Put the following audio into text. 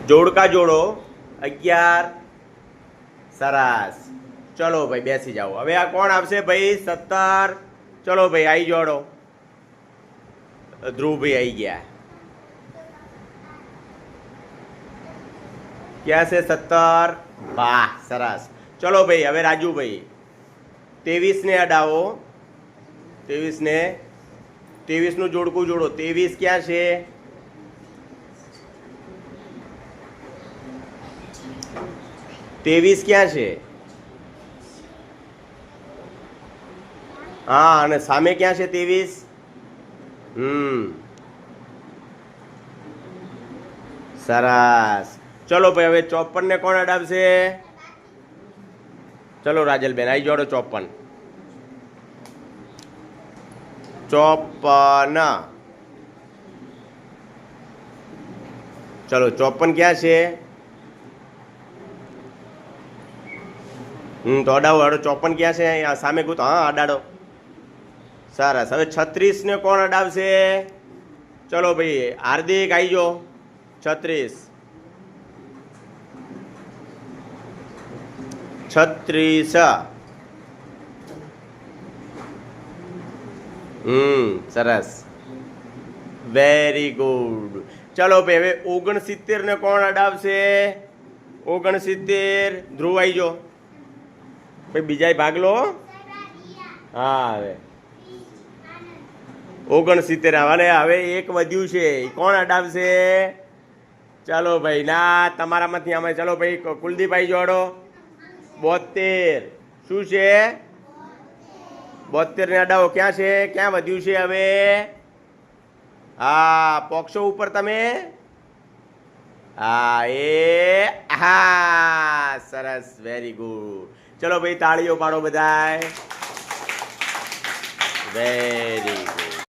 જોડકા જોડો 11. સરસ. ચલો ભાઈ બેસી જાઓ. હવે આ કોણ આવશે ભાઈ? 17. ચલો ભાઈ આવી જોડો. ધ્રુવભાઈ આવી ગયા. ક્યાં છે 17? વાહ સરસ. ચલો ભાઈ હવે રાજુભાઈ 23 ને અડાવો. 23 ને 23 નું જોડકું જોડો. 23 ક્યાં છે? ત્રેવીસ ક્યાં છે? હા અને સામે ક્યાં છે 23? સરસ. ચલો ભાઈ હવે 54 ને કોણ અડાવશે? ચલો રાજલબેન આવી જોડો 54. 54. ચલો 54 ક્યાં છે? તો અડાવો. 54 ક્યાં છે? અહીંયા સામે ગોતો. હા અડાડો. સરસ. હવે 36 ને કોણ અડાવશે? ચલો ભાઈ હાર્દિક આવી જો. 36. 36. સરસ. Very good. ચલો ભાઈ હવે 69 ને કોણ અડાવશે? 69. ધ્રુવ આવી જો ભાઈ. બીજા ભાગ લો. હા હવે 69 અને હવે એક વધ્યું છે. કોણ અડાવશે? ચાલો ભાઈ ના તમારામાંથી અમે. ચલો ભાઈ કુલદીપભાઈ જોડો. 72. શું છે? 72 ને અડાવો. ક્યાં છે? ક્યાં વધ્યું છે હવે? હા પોક્ષો ઉપર તમે. હા હા સરસ. Very good. ચલો ભાઈ તાળીઓ પાડો બધાય. Very good.